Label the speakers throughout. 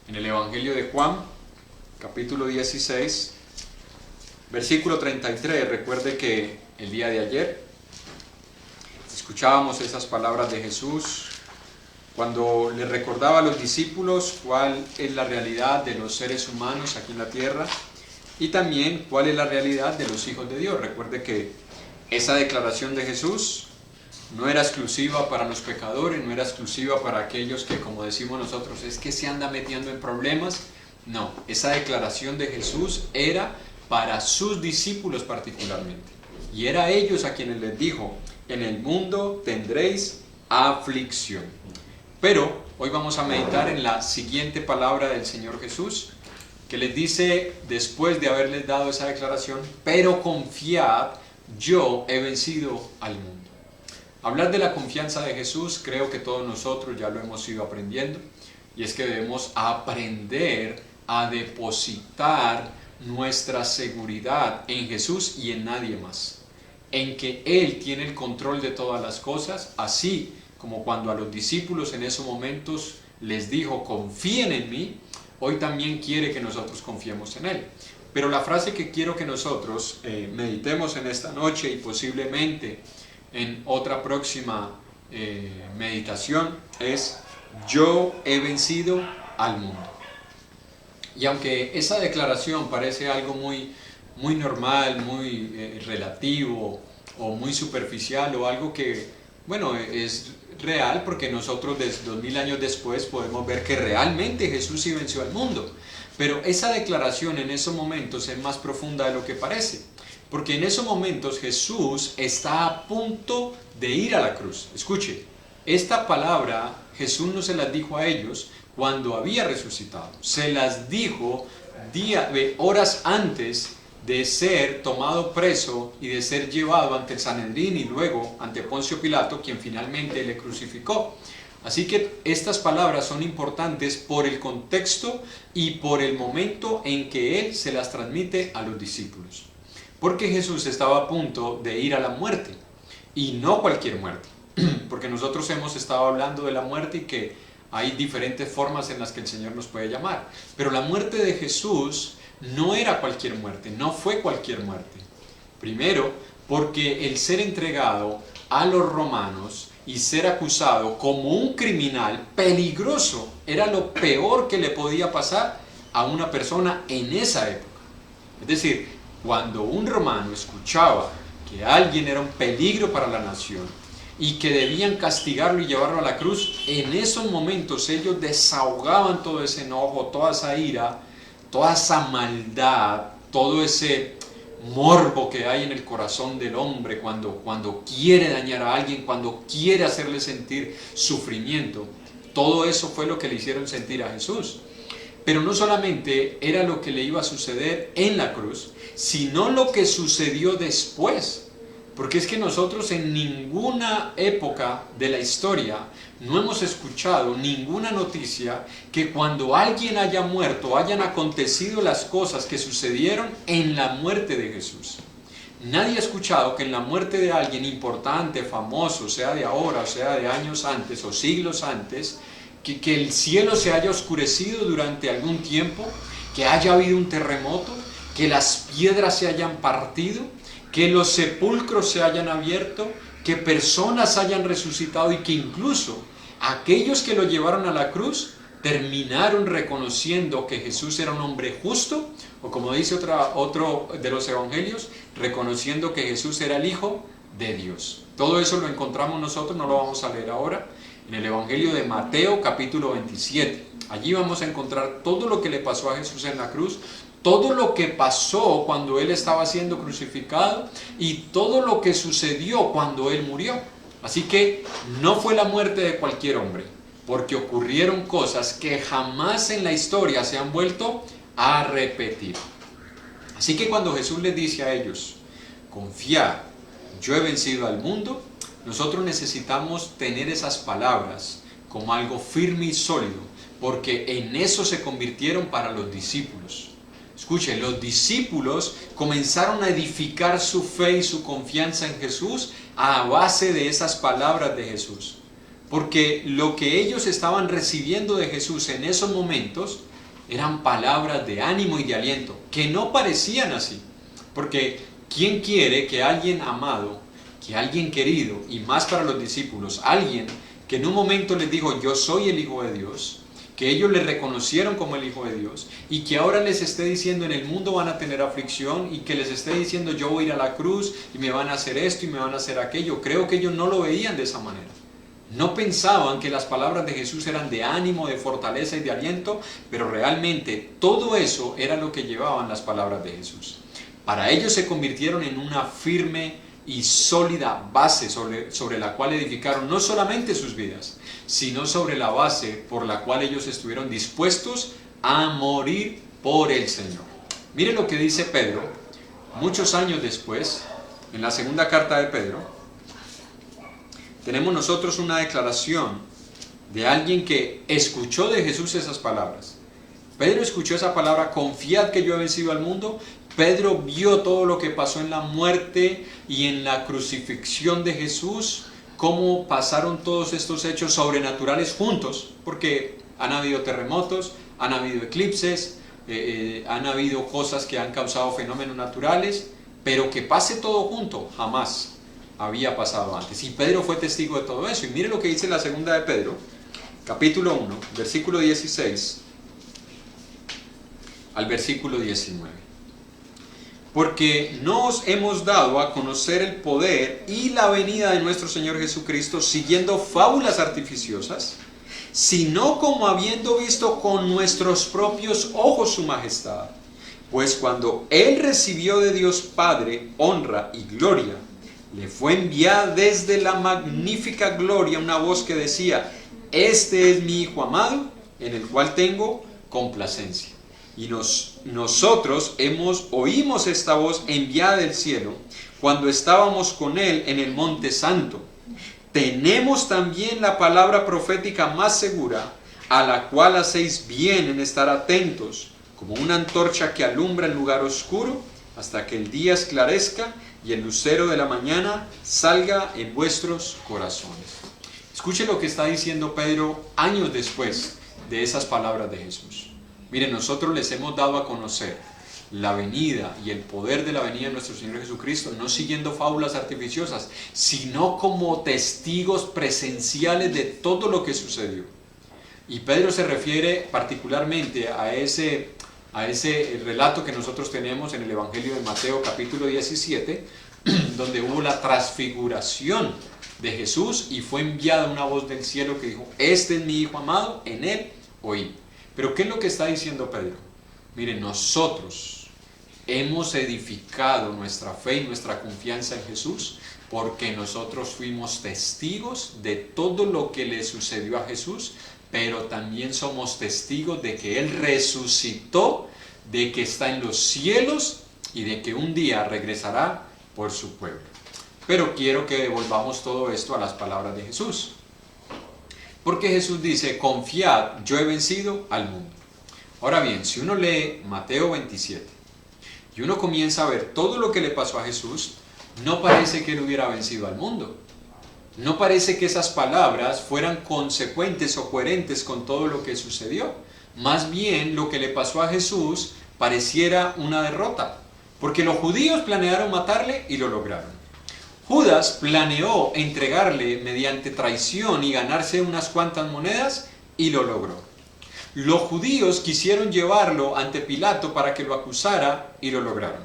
Speaker 1: en el Evangelio de Juan, capítulo 16, versículo 33. Recuerde que el día de ayer escuchábamos esas palabras de Jesús cuando le recordaba a los discípulos cuál es la realidad de los seres humanos aquí en la tierra y también cuál es la realidad de los hijos de Dios. Recuerde que esa declaración de Jesús no era exclusiva para los pecadores, no era exclusiva para aquellos que, como decimos nosotros, es que se anda metiendo en problemas. No, esa declaración de Jesús era para sus discípulos particularmente. Y era a ellos a quienes les dijo: en el mundo tendréis aflicción. Pero hoy vamos a meditar en la siguiente palabra del Señor Jesús, que les dice, después de haberles dado esa declaración: pero confiad, yo he vencido al mundo. Hablar de la confianza de Jesús, creo que todos nosotros ya lo hemos ido aprendiendo, y es que debemos aprender a depositar nuestra seguridad en Jesús y en nadie más, en que Él tiene el control de todas las cosas, así como cuando a los discípulos en esos momentos les dijo: confíen en mí, hoy también quiere que nosotros confiemos en Él. Pero la frase que quiero que nosotros meditemos en esta noche y posiblemente en otra próxima meditación es: yo he vencido al mundo. Y aunque esa declaración parece algo muy normal, muy relativo o muy superficial, o algo que, bueno, es real, porque nosotros desde 2000 años después podemos ver que realmente Jesús sí venció al mundo, pero esa declaración en esos momentos es más profunda de lo que parece, porque en esos momentos Jesús está a punto de ir a la cruz. Escuche, esta palabra Jesús no se las dijo a ellos cuando había resucitado, se las dijo horas antes de ser tomado preso y de ser llevado ante el Sanedrín y luego ante Poncio Pilato, quien finalmente le crucificó. Así que estas palabras son importantes por el contexto y por el momento en que Él se las transmite a los discípulos. Porque Jesús estaba a punto de ir a la muerte, y no cualquier muerte, porque nosotros hemos estado hablando de la muerte y que hay diferentes formas en las que el Señor nos puede llamar, pero la muerte de Jesús no era cualquier muerte, no fue cualquier muerte. Primero, porque el ser entregado a los romanos y ser acusado como un criminal peligroso era lo peor que le podía pasar a una persona en esa época. Es decir, cuando un romano escuchaba que alguien era un peligro para la nación y que debían castigarlo y llevarlo a la cruz, en esos momentos ellos desahogaban todo ese enojo, toda esa ira, toda esa maldad, todo ese morbo que hay en el corazón del hombre cuando quiere dañar a alguien, cuando quiere hacerle sentir sufrimiento. Todo eso fue lo que le hicieron sentir a Jesús. Pero no solamente era lo que le iba a suceder en la cruz, sino lo que sucedió después. Porque es que nosotros en ninguna época de la historia no hemos escuchado ninguna noticia que cuando alguien haya muerto hayan acontecido las cosas que sucedieron en la muerte de Jesús. Nadie ha escuchado que en la muerte de alguien importante, famoso, sea de ahora, sea de años antes o siglos antes, que el cielo se haya oscurecido durante algún tiempo, que haya habido un terremoto, que las piedras se hayan partido, que los sepulcros se hayan abierto, que personas hayan resucitado y que incluso aquellos que lo llevaron a la cruz terminaron reconociendo que Jesús era un hombre justo, o como dice otro de los evangelios, reconociendo que Jesús era el Hijo de Dios. Todo eso lo encontramos nosotros, no lo vamos a leer ahora, en el Evangelio de Mateo capítulo 27. Allí vamos a encontrar todo lo que le pasó a Jesús en la cruz, todo lo que pasó cuando Él estaba siendo crucificado y todo lo que sucedió cuando Él murió. Así que no fue la muerte de cualquier hombre, porque ocurrieron cosas que jamás en la historia se han vuelto a repetir. Así que cuando Jesús les dice a ellos: confiad, yo he vencido al mundo, nosotros necesitamos tener esas palabras como algo firme y sólido, porque en eso se convirtieron para los discípulos. Escuchen, los discípulos comenzaron a edificar su fe y su confianza en Jesús a base de esas palabras de Jesús. porque lo que ellos estaban recibiendo de Jesús en esos momentos eran palabras de ánimo y de aliento, que no parecían así. Porque ¿quién quiere que alguien amado, que alguien querido, y más para los discípulos, alguien que en un momento les dijo, yo soy el Hijo de Dios, que ellos le reconocieron como el Hijo de Dios, y que ahora les esté diciendo, en el mundo van a tener aflicción, y que les esté diciendo, yo voy a ir a la cruz, y me van a hacer esto, y me van a hacer aquello? Creo que ellos no lo veían de esa manera. No pensaban que las palabras de Jesús eran de ánimo, de fortaleza y de aliento, pero realmente todo eso era lo que llevaban las palabras de Jesús. Para ellos se convirtieron en una firme y sólida base sobre la cual edificaron no solamente sus vidas, sino sobre la base por la cual ellos estuvieron dispuestos a morir por el Señor. Mire lo que dice Pedro, muchos años después, en la segunda carta de Pedro. Tenemos nosotros una declaración de alguien que escuchó de Jesús esas palabras. Pedro escuchó esa palabra, confiad que yo he vencido al mundo. Pedro vio todo lo que pasó en la muerte y en la crucifixión de Jesús, cómo pasaron todos estos hechos sobrenaturales juntos, porque han habido terremotos, han habido eclipses, han habido cosas que han causado fenómenos naturales, pero que pase todo junto, jamás había pasado antes. Y Pedro fue testigo de todo eso. Y mire lo que dice la segunda de Pedro, capítulo 1, versículo 16 al versículo 19. Porque no os hemos dado a conocer el poder y la venida de nuestro Señor Jesucristo siguiendo fábulas artificiosas, sino como habiendo visto con nuestros propios ojos su majestad. Pues cuando Él recibió de Dios Padre honra y gloria, le fue enviada desde la magnífica gloria una voz que decía, este es mi Hijo amado, en el cual tengo complacencia. Y nosotros oímos esta voz enviada del cielo cuando estábamos con Él en el Monte Santo. Tenemos también la palabra profética más segura, a la cual hacéis bien en estar atentos, como una antorcha que alumbra el lugar oscuro, hasta que el día esclarezca y el lucero de la mañana salga en vuestros corazones. Escuche lo que está diciendo Pedro años después de esas palabras de Jesús. Miren, nosotros les hemos dado a conocer la venida y el poder de la venida de nuestro Señor Jesucristo, no siguiendo fábulas artificiosas, sino como testigos presenciales de todo lo que sucedió. Y Pedro se refiere particularmente a ese relato que nosotros tenemos en el Evangelio de Mateo capítulo 17, donde hubo la transfiguración de Jesús y fue enviada una voz del cielo que dijo, este es mi Hijo amado, en Él oí. Pero ¿qué es lo que está diciendo Pedro? Miren, nosotros hemos edificado nuestra fe y nuestra confianza en Jesús porque nosotros fuimos testigos de todo lo que le sucedió a Jesús, pero también somos testigos de que Él resucitó, de que está en los cielos y de que un día regresará por su pueblo. Pero quiero que devolvamos todo esto a las palabras de Jesús. Porque Jesús dice, confiad, yo he vencido al mundo. Ahora bien, si uno lee Mateo 27 y uno comienza a ver todo lo que le pasó a Jesús, no parece que Él hubiera vencido al mundo. No parece que esas palabras fueran consecuentes o coherentes con todo lo que sucedió. Más bien, lo que le pasó a Jesús pareciera una derrota, porque los judíos planearon matarle y lo lograron. Judas planeó entregarle mediante traición y ganarse unas cuantas monedas y lo logró. Los judíos quisieron llevarlo ante Pilato para que lo acusara y lo lograron.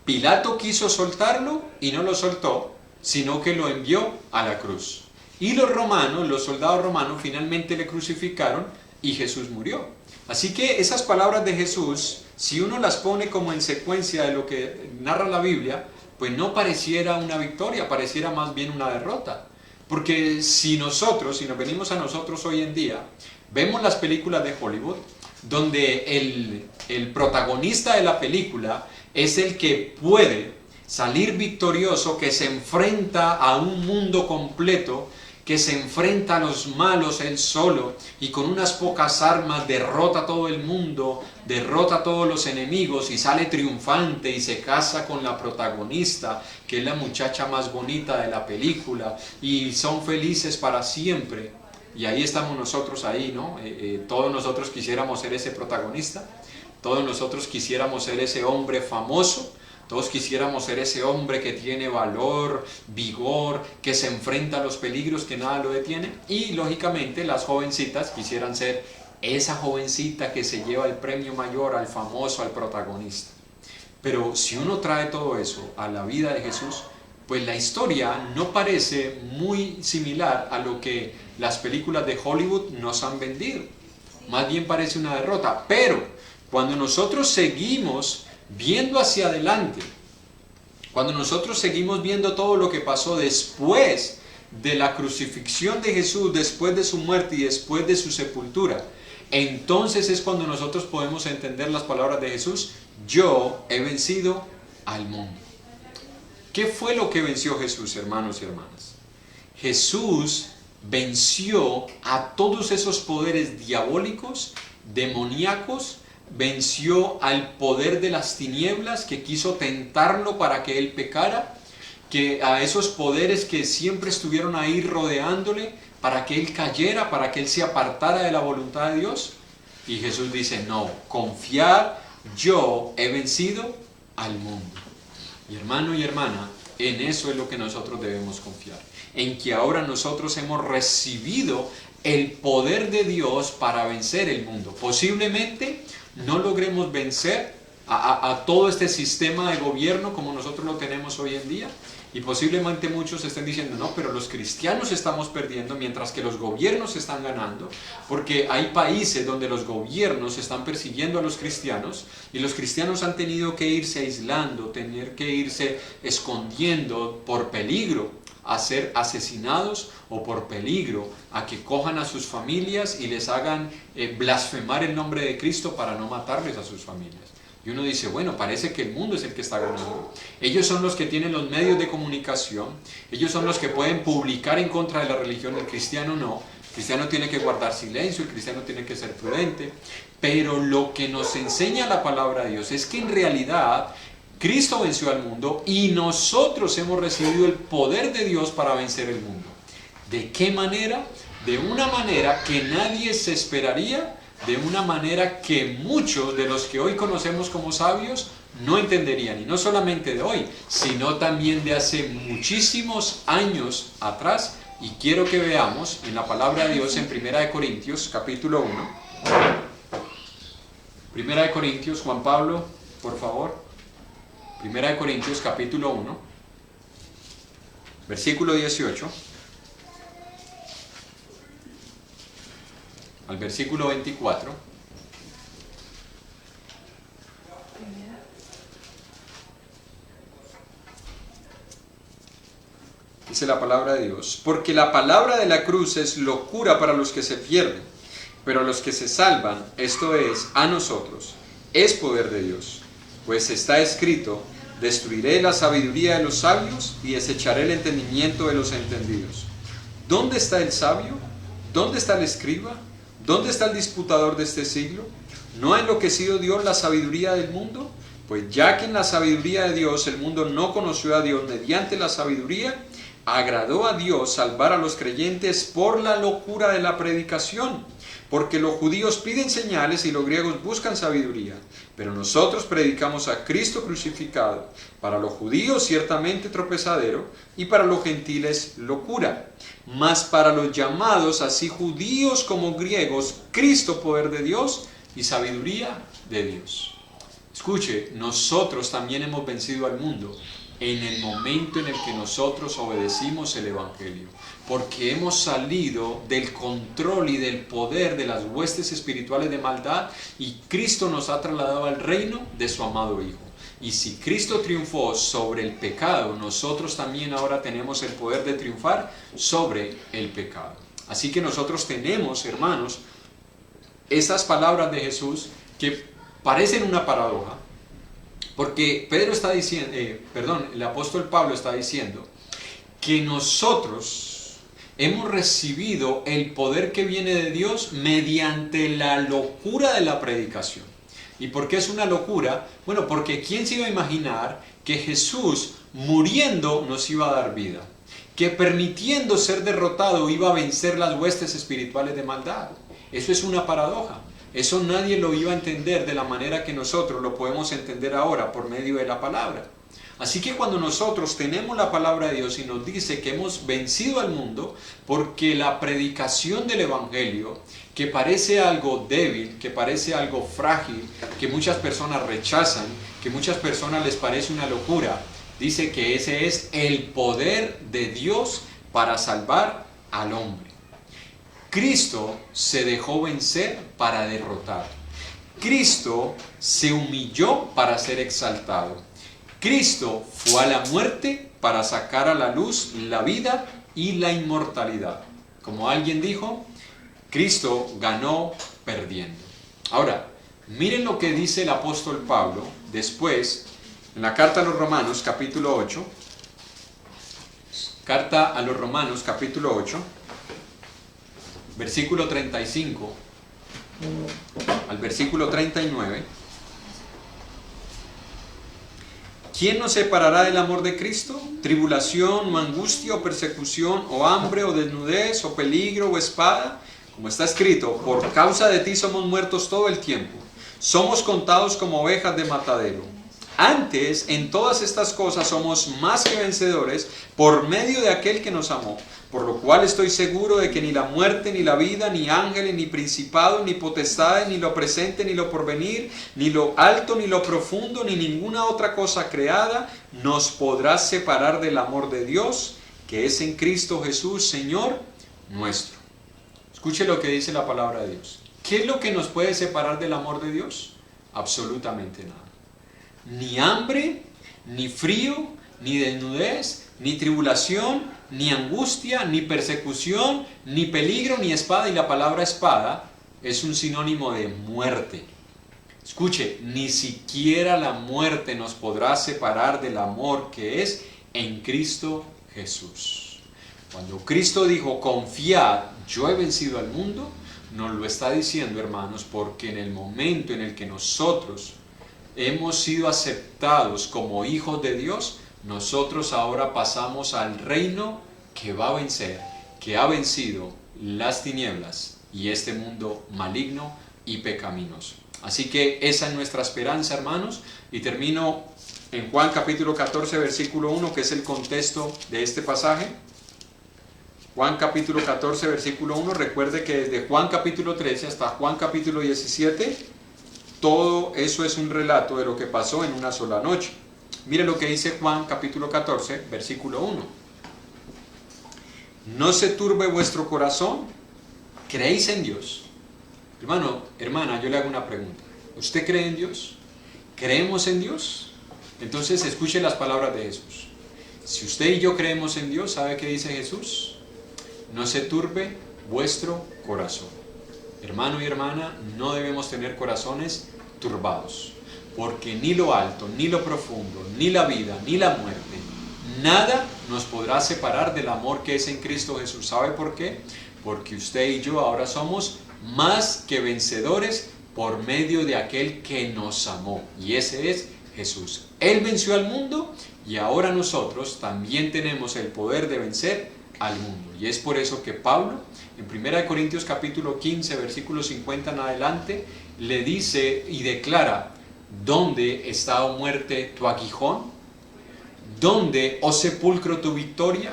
Speaker 1: Pilato quiso soltarlo y no lo soltó, sino que lo envió a la cruz. Y los soldados romanos finalmente le crucificaron y Jesús murió. Así que esas palabras de Jesús, si uno las pone como en secuencia de lo que narra la Biblia, pues no pareciera una victoria, pareciera más bien una derrota. Porque si nos venimos a nosotros hoy en día, vemos las películas de Hollywood, donde el protagonista de la película es el que puede salir victorioso, que se enfrenta a un mundo completo, que se enfrenta a los malos él solo y con unas pocas armas derrota a todo el mundo, derrota a todos los enemigos y sale triunfante y se casa con la protagonista, que es la muchacha más bonita de la película, y son felices para siempre. Y ahí estamos nosotros ahí, ¿no? Todos nosotros quisiéramos ser ese protagonista, todos nosotros quisiéramos ser ese hombre famoso, todos quisiéramos ser ese hombre que tiene valor, vigor, que se enfrenta a los peligros, que nada lo detiene. Y lógicamente las jovencitas quisieran ser esa jovencita que se lleva el premio mayor, al famoso, al protagonista. Pero si uno trae todo eso a la vida de Jesús, pues la historia no parece muy similar a lo que las películas de Hollywood nos han vendido. Más bien parece una derrota. Pero cuando nosotros seguimos viendo hacia adelante, cuando nosotros seguimos viendo todo lo que pasó después de la crucifixión de Jesús, después de su muerte y después de su sepultura, entonces es cuando nosotros podemos entender las palabras de Jesús: yo he vencido al mundo. ¿Qué fue lo que venció Jesús, hermanos y hermanas? Jesús venció a todos esos poderes diabólicos, demoníacos, venció al poder de las tinieblas que quiso tentarlo para que él pecara, que a esos poderes que siempre estuvieron ahí rodeándole para que él cayera, para que él se apartara de la voluntad de Dios. Y Jesús dice: no, confiad, yo he vencido al mundo. Y hermano y hermana, en eso es lo que nosotros debemos confiar, en que ahora nosotros hemos recibido el poder de Dios para vencer el mundo. Posiblemente no logremos vencer a todo este sistema de gobierno como nosotros lo tenemos hoy en día, y posiblemente muchos estén diciendo: no, pero los cristianos estamos perdiendo mientras que los gobiernos están ganando, porque hay países donde los gobiernos están persiguiendo a los cristianos y los cristianos han tenido que irse aislando, tener que irse escondiendo por peligro a ser asesinados o por peligro a que cojan a sus familias y les hagan blasfemar el nombre de Cristo para no matarles a sus familias. Y uno dice: bueno, parece que el mundo es el que está ganando. Ellos son los que tienen los medios de comunicación, ellos son los que pueden publicar en contra de la religión, el cristiano no. El cristiano tiene que guardar silencio, el cristiano tiene que ser prudente. Pero lo que nos enseña la palabra de Dios es que en realidad Cristo venció al mundo y nosotros hemos recibido el poder de Dios para vencer el mundo. ¿De qué manera? De una manera que nadie se esperaría, de una manera que muchos de los que hoy conocemos como sabios no entenderían. Y no solamente de hoy, sino también de hace muchísimos años atrás. Y quiero que veamos en la palabra de Dios en 1 Corintios capítulo 1. 1 Corintios, Juan Pablo, por favor. 1 Corintios capítulo 1, versículo 18 al versículo 24. Dice la palabra de Dios: porque la palabra de la cruz es locura para los que se pierden, pero a los que se salvan, esto es, a nosotros, es poder de Dios. Pues está escrito: destruiré la sabiduría de los sabios y desecharé el entendimiento de los entendidos. ¿Dónde está el sabio? ¿Dónde está el escriba? ¿Dónde está el disputador de este siglo? ¿No ha enloquecido Dios la sabiduría del mundo? Pues ya que en la sabiduría de Dios el mundo no conoció a Dios mediante la sabiduría, agradó a Dios salvar a los creyentes por la locura de la predicación. Porque los judíos piden señales y los griegos buscan sabiduría. Pero nosotros predicamos a Cristo crucificado, para los judíos ciertamente tropezadero, y para los gentiles locura. Mas para los llamados, así judíos como griegos, Cristo poder de Dios y sabiduría de Dios. Escuche, nosotros también hemos vencido al mundo en el momento en el que nosotros obedecimos el Evangelio, porque hemos salido del control y del poder de las huestes espirituales de maldad y Cristo nos ha trasladado al reino de su amado Hijo. Y si Cristo triunfó sobre el pecado, nosotros también ahora tenemos el poder de triunfar sobre el pecado. Así que nosotros tenemos, hermanos, estas palabras de Jesús que parecen una paradoja, porque Pedro está diciendo, el apóstol Pablo está diciendo que nosotros hemos recibido el poder que viene de Dios mediante la locura de la predicación. ¿Y por qué es una locura? Bueno, porque ¿quién se iba a imaginar que Jesús muriendo nos iba a dar vida? que permitiendo ser derrotado iba a vencer las huestes espirituales de maldad. Eso es una paradoja. Eso nadie lo iba a entender de la manera que nosotros lo podemos entender ahora por medio de la palabra. Así que cuando nosotros tenemos la palabra de Dios y nos dice que hemos vencido al mundo, porque la predicación del Evangelio, que parece algo débil, que parece algo frágil, que muchas personas rechazan, que muchas personas les parece una locura, dice que ese es el poder de Dios para salvar al hombre. Cristo se dejó vencer para derrotar. Cristo se humilló para ser exaltado. Cristo fue a la muerte para sacar a la luz la vida y la inmortalidad. Como alguien dijo, Cristo ganó perdiendo. Ahora, miren lo que dice el apóstol Pablo después en la carta a los Romanos capítulo 8. Carta a los Romanos capítulo 8, versículo 35 al versículo 39. ¿Quién nos separará del amor de Cristo? ¿Tribulación, o angustia, o persecución, o hambre, o desnudez, o peligro, o espada? Como está escrito, por causa de ti somos muertos todo el tiempo. Somos contados como ovejas de matadero. Antes, en todas estas cosas somos más que vencedores por medio de aquel que nos amó. Por lo cual estoy seguro de que ni la muerte, ni la vida, ni ángeles, ni principados, ni potestades, ni lo presente, ni lo porvenir, ni lo alto, ni lo profundo, ni ninguna otra cosa creada nos podrá separar del amor de Dios, que es en Cristo Jesús, Señor nuestro. Escuche lo que dice la palabra de Dios. ¿Qué es lo que nos puede separar del amor de Dios? Absolutamente nada. Ni hambre, ni frío, ni desnudez, ni tribulación, ni angustia, ni persecución, ni peligro, ni espada. Y la palabra espada es un sinónimo de muerte. Escuche, ni siquiera la muerte nos podrá separar del amor que es en Cristo Jesús. Cuando Cristo dijo, confiad, yo he vencido al mundo, nos lo está diciendo, hermanos, porque en el momento en el que nosotros hemos sido aceptados como hijos de Dios, nosotros ahora pasamos al reino que va a vencer, que ha vencido las tinieblas y este mundo maligno y pecaminoso. Así que esa es nuestra esperanza, hermanos, y termino en Juan capítulo 14, versículo 1, que es el contexto de este pasaje. Juan capítulo 14, versículo 1, recuerde que desde Juan capítulo 13 hasta Juan capítulo 17, todo eso es un relato de lo que pasó en una sola noche. Mire lo que dice Juan capítulo 14, versículo 1. No se turbe vuestro corazón, ¿creéis en Dios? Hermano, hermana, yo le hago una pregunta. ¿Usted cree en Dios? ¿Creemos en Dios? Entonces escuche las palabras de Jesús. Si usted y yo creemos en Dios, ¿sabe qué dice Jesús? No se turbe vuestro corazón. Hermano y hermana, no debemos tener corazones turbados, porque ni lo alto, ni lo profundo, ni la vida, ni la muerte, nada nos podrá separar del amor que es en Cristo Jesús. ¿Sabe por qué? Porque usted y yo ahora somos más que vencedores por medio de aquel que nos amó, y ese es Jesús. Él venció al mundo y ahora nosotros también tenemos el poder de vencer al mundo. Y es por eso que Pablo, en 1 Corintios capítulo 15, versículo 50 en adelante, le dice y declara: ¿dónde está, oh muerte, tu aguijón? ¿Dónde, oh sepulcro, tu victoria?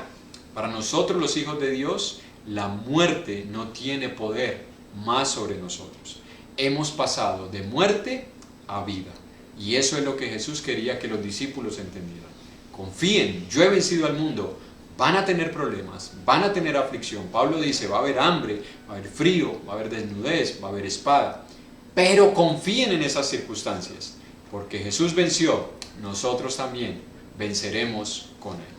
Speaker 1: Para nosotros los hijos de Dios, la muerte no tiene poder más sobre nosotros. Hemos pasado de muerte a vida. Y eso es lo que Jesús quería que los discípulos entendieran. Confíen, yo he vencido al mundo. Van a tener problemas, van a tener aflicción. Pablo dice, va a haber hambre, va a haber frío, va a haber desnudez, va a haber espada. Pero confíen en esas circunstancias, porque Jesús venció, nosotros también venceremos con Él.